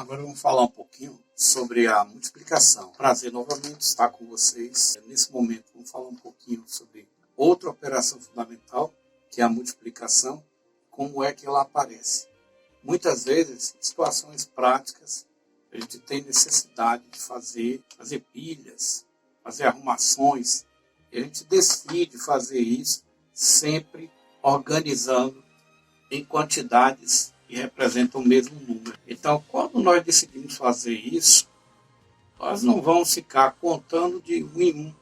Agora vamos falar um pouquinho sobre a multiplicação. Prazer novamente estar com vocês. Nesse momento vamos falar um pouquinho sobre outra operação fundamental, que é a multiplicação, como é que ela aparece. Muitas vezes, em situações práticas, a gente tem necessidade de fazer pilhas, fazer arrumações, e a gente decide fazer isso sempre organizando em quantidades que representam o mesmo número. Então, quando nós decidimos fazer isso, nós não vamos ficar contando de um em um.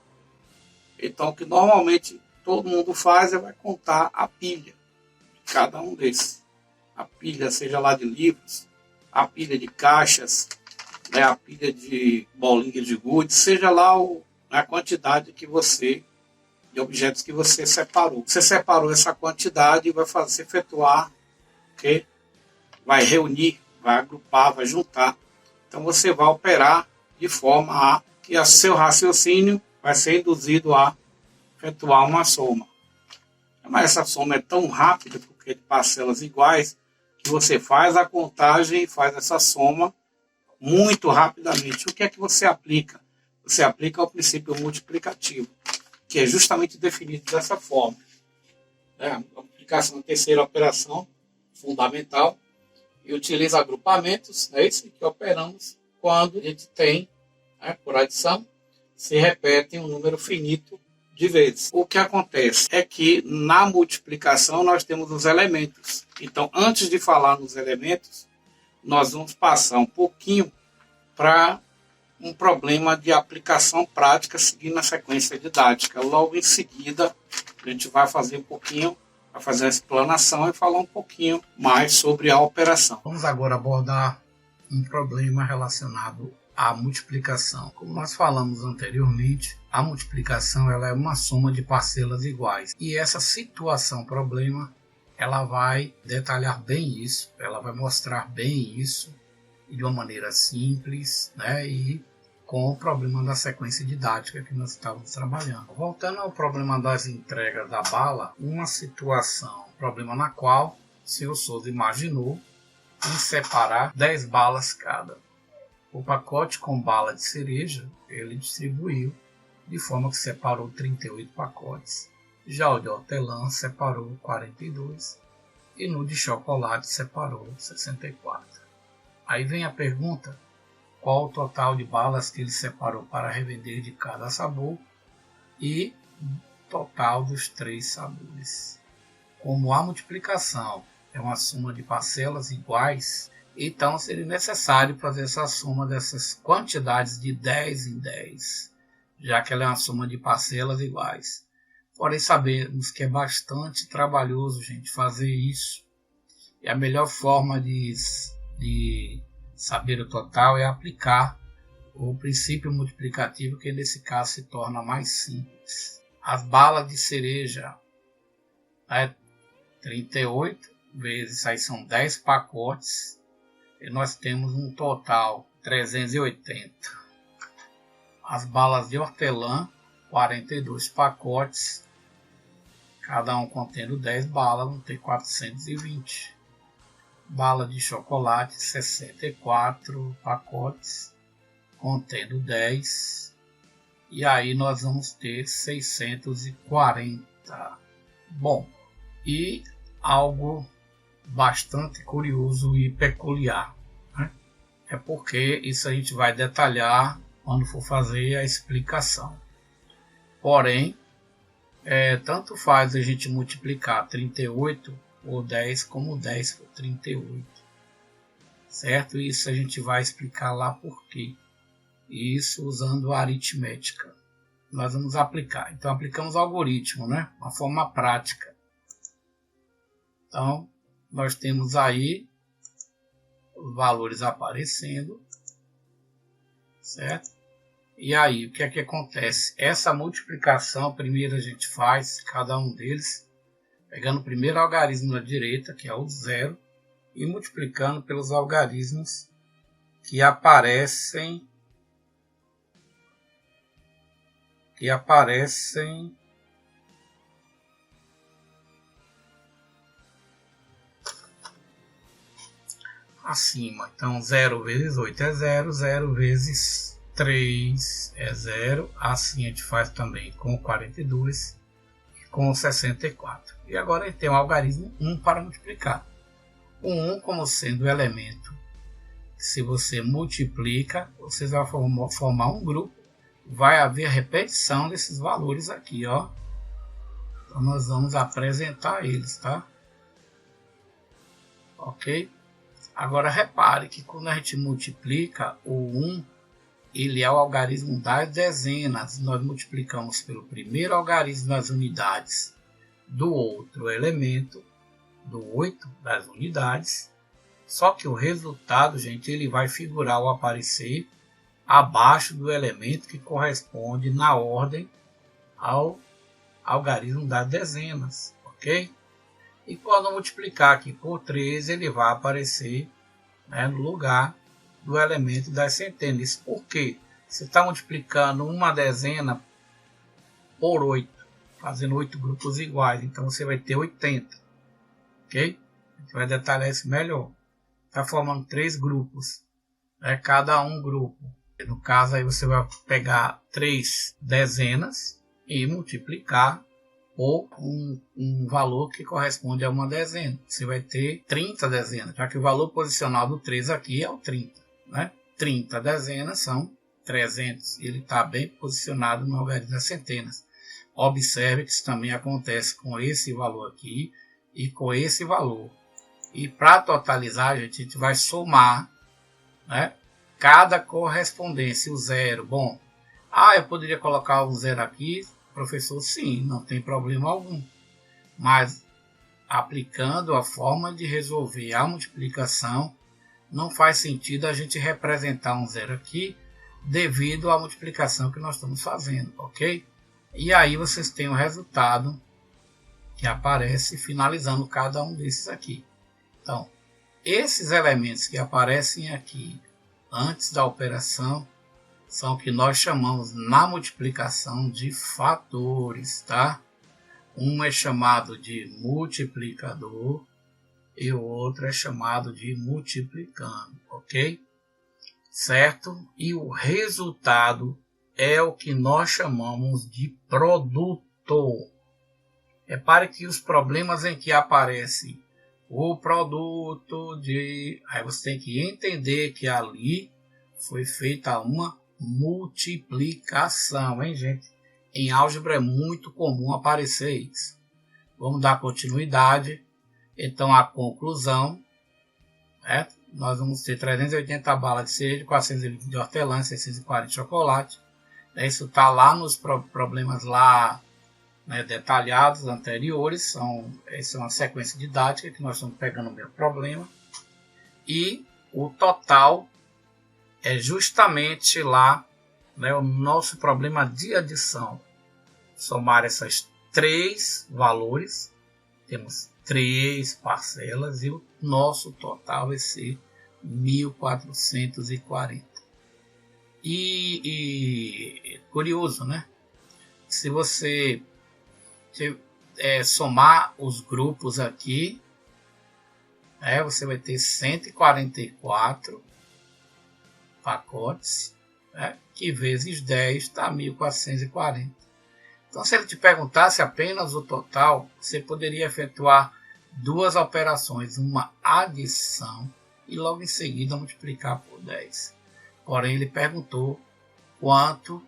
Então, o que normalmente todo mundo faz é vai contar a pilha de cada um desses. A pilha, seja lá de livros, a pilha de caixas, né, a pilha de bolinhas de gude, seja lá a quantidade de objetos que você separou. Você separou essa quantidade e vai efetuar, okay? Vai reunir, vai agrupar, vai juntar. Então você vai operar de forma a que o seu raciocínio vai ser induzido a efetuar uma soma. Mas essa soma é tão rápida, porque é de parcelas iguais, que você faz a contagem e faz essa soma muito rapidamente. O que é que você aplica? Você aplica o princípio multiplicativo, que é justamente definido dessa forma. A multiplicação é a terceira operação fundamental e utiliza agrupamentos, é isso que operamos quando a gente tem, por adição, se repete um número finito de vezes. O que acontece é que na multiplicação nós temos os elementos. Então, antes de falar nos elementos, nós vamos passar um pouquinho para um problema de aplicação prática seguindo a sequência didática. Logo em seguida, a gente vai fazer vai fazer a explanação e falar um pouquinho mais sobre a operação. Vamos agora abordar um problema relacionado à multiplicação. Como nós falamos anteriormente, a multiplicação ela é uma soma de parcelas iguais. E essa situação problema, ela vai detalhar bem isso, ela vai mostrar bem isso de uma maneira simples, né, e com o problema da sequência didática que nós estávamos trabalhando. Voltando ao problema das entregas da bala, uma situação, problema na qual o senhor Souza imaginou em separar 10 balas cada. O pacote com bala de cereja, ele distribuiu de forma que separou 38 pacotes. Já o de hortelã separou 42 e no de chocolate separou 64. Aí vem a pergunta: qual o total de balas que ele separou para revender de cada sabor e total dos 3 sabores. Como a multiplicação é uma soma de parcelas iguais, então seria necessário fazer essa soma dessas quantidades de 10 em 10, já que ela é uma soma de parcelas iguais. Porém, sabemos que é bastante trabalhoso, gente, fazer isso. E a melhor forma de saber o total é aplicar o princípio multiplicativo, que nesse caso se torna mais simples. As balas de cereja, 38 vezes, aí são 10 pacotes, e nós temos um total 380. As balas de hortelã, 42 pacotes, cada um contendo 10 balas, vão ter 420. Bala de chocolate, 64 pacotes, contendo 10. E aí nós vamos ter 640. Bom, e algo bastante curioso e peculiar, né? É porque isso a gente vai detalhar quando for fazer a explicação. Porém, tanto faz a gente multiplicar 38 por 10 como 10 por 38, certo? Isso a gente vai explicar lá por quê. Isso usando a aritmética. Nós vamos aplicar. Então aplicamos o algoritmo, né? Uma forma prática. Então nós temos aí os valores aparecendo, certo? E aí o que é que acontece? Essa multiplicação, primeiro a gente faz cada um deles pegando o primeiro algarismo da direita, que é o 0, e multiplicando pelos algarismos que aparecem acima. Então 0 vezes 8 é 0, 0 vezes 3 é 0. Assim a gente faz também com 42 e com 64. E agora a gente tem o algarismo 1 para multiplicar. O 1 como sendo o elemento, se você multiplica, você vai formar um grupo. Vai haver repetição desses valores aqui, ó. Então nós vamos apresentar eles, tá? Ok? Agora repare que quando a gente multiplica o 1, ele é o algarismo das dezenas. Nós multiplicamos pelo primeiro algarismo das unidades do outro elemento, do 8 das unidades. Só que o resultado, gente, ele vai figurar ou aparecer abaixo do elemento que corresponde na ordem ao algarismo das dezenas, ok? E quando multiplicar aqui por 3, ele vai aparecer, né, no lugar do elemento das centenas. Isso porque você está multiplicando uma dezena por 8, fazendo 8 grupos iguais. Então você vai ter 80, ok? A gente vai detalhar isso melhor. Está formando 3 grupos, né, cada um grupo. No caso, aí você vai pegar 3 dezenas e multiplicar por um valor que corresponde a uma dezena. Você vai ter 30 dezenas, já que o valor posicional do 3 aqui é o 30. Né? 30 dezenas são 300. Ele está bem posicionado no algarismo das centenas. Observe que isso também acontece com esse valor aqui e com esse valor. E para totalizar, a gente vai somar, né, cada correspondência, o zero. Bom, eu poderia colocar um zero aqui, professor, sim, não tem problema algum. Mas aplicando a forma de resolver a multiplicação, não faz sentido a gente representar um zero aqui devido à multiplicação que nós estamos fazendo, ok? E aí vocês têm o resultado que aparece finalizando cada um desses aqui. Então, esses elementos que aparecem aqui antes da operação são o que nós chamamos na multiplicação de fatores, tá? Um é chamado de multiplicador e o outro é chamado de multiplicando, ok? Certo? E o resultado é o que nós chamamos de produto. Repare que os problemas em que aparece o produto de... Aí você tem que entender que ali foi feita uma multiplicação, hein, gente? Em álgebra é muito comum aparecer isso. Vamos dar continuidade. Então, a conclusão, né? Nós vamos ter 380 balas de cereja, 420 de hortelã, 640 de chocolate. Isso está lá nos problemas lá, né, detalhados anteriores. Essa é uma sequência didática que nós estamos pegando o mesmo problema. E o total é justamente lá, né, o nosso problema de adição. Somar essas 3 valores, temos 3 parcelas e o nosso total vai ser 1.440. E curioso, né? Se você somar os grupos aqui, você vai ter 144 pacotes, né, que vezes 10 dá 1.440. Então, se ele te perguntasse apenas o total, você poderia efetuar 2 operações, uma adição e logo em seguida multiplicar por 10. Porém, ele perguntou quanto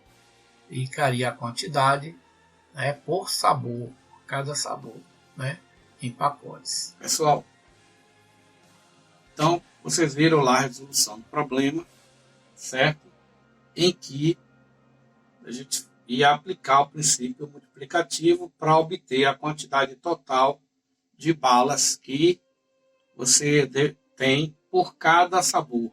ficaria a quantidade, né, por sabor, por cada sabor, né, em pacotes. Pessoal, então vocês viram lá a resolução do problema, certo? Em que a gente ia aplicar o princípio multiplicativo para obter a quantidade total de balas que você tem por cada sabor.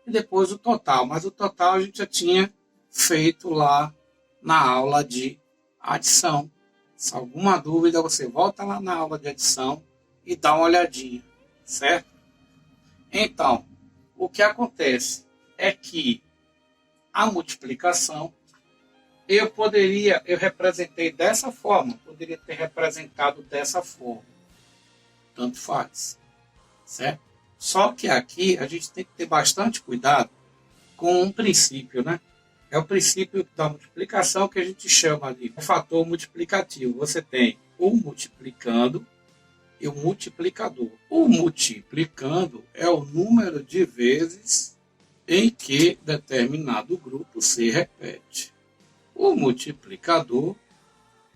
E depois o total, mas o total a gente já tinha feito lá na aula de adição. Se alguma dúvida, você volta lá na aula de adição e dá uma olhadinha, certo? Então, o que acontece é que a multiplicação eu representei dessa forma, poderia ter representado dessa forma. Tanto faz, certo? Só que aqui a gente tem que ter bastante cuidado com um princípio, né? É o princípio da multiplicação que a gente chama de fator multiplicativo. Você tem o multiplicando e o multiplicador. O multiplicando é o número de vezes em que determinado grupo se repete. O multiplicador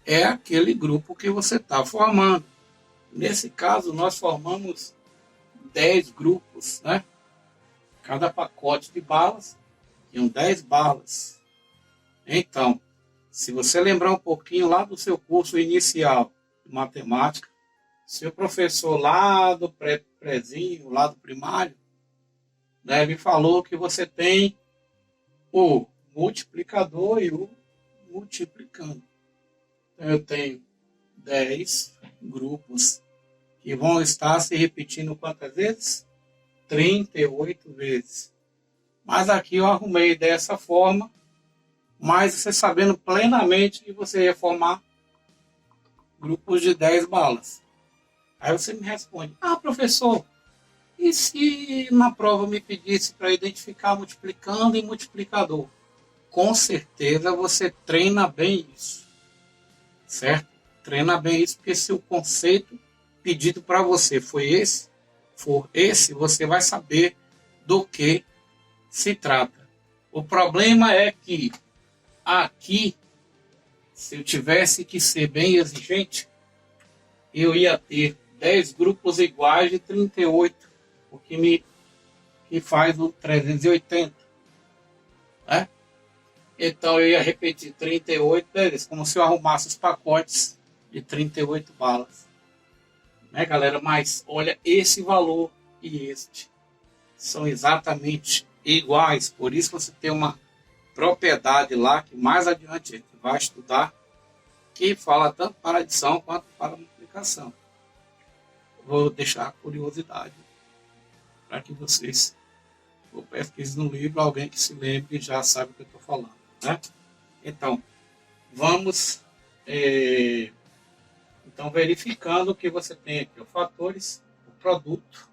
é aquele grupo que você está formando. Nesse caso, nós formamos 10 grupos, né? Cada pacote de balas tinham 10 balas. Então, se você lembrar um pouquinho lá do seu curso inicial de matemática, seu professor lá do prézinho, lá do primário, né, me falou que você tem o multiplicador e o multiplicando. Então, eu tenho 10 grupos que vão estar se repetindo quantas vezes? 38 vezes. Mas aqui eu arrumei dessa forma, mas você sabendo plenamente que você ia formar grupos de 10 balas. Aí você me responde, professor, e se na prova me pedisse para identificar multiplicando e multiplicador? Com certeza você treina bem isso, certo? Treina bem isso, porque se o conceito pedido para você for esse, você vai saber do que se trata. O problema é que aqui, se eu tivesse que ser bem exigente, eu ia ter 10 grupos iguais de 38, o que faz o 380. Né? Então eu ia repetir 38 vezes, como se eu arrumasse os pacotes de 38 balas. Né, galera? Mas olha, esse valor e este são exatamente iguais. Por isso você tem uma propriedade lá que mais adiante a gente vai estudar, que fala tanto para adição quanto para multiplicação. Vou deixar a curiosidade para que vocês pesquisem no livro, alguém que se lembre já sabe o que eu estou falando. Né? Então, vamos verificando que você tem aqui os fatores, o produto,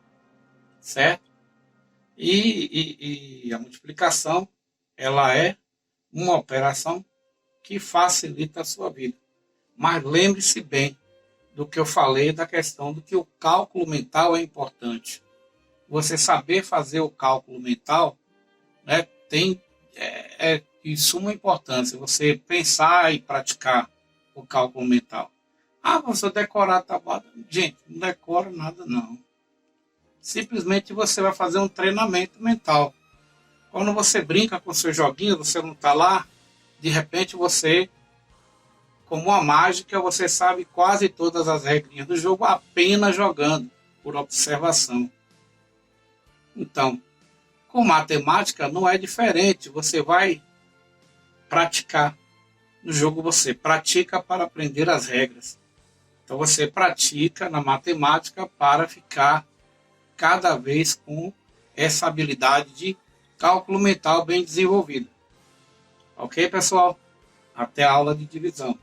certo? E a multiplicação, ela é uma operação que facilita a sua vida. Mas lembre-se bem do que eu falei da questão do que o cálculo mental é importante. Você saber fazer o cálculo mental, né, tem de suma importância. Você pensar e praticar o cálculo mental. Você decorar a tabela. Gente, não decora nada não. Simplesmente você vai fazer um treinamento mental. Quando você brinca com seu joguinho, você não está lá, de repente você, como uma mágica, você sabe quase todas as regrinhas do jogo apenas jogando, por observação. Então, com matemática não é diferente. Você vai praticar. No jogo você pratica para aprender as regras. Então você pratica na matemática para ficar cada vez com essa habilidade de cálculo mental bem desenvolvida. Ok, pessoal? Até a aula de divisão.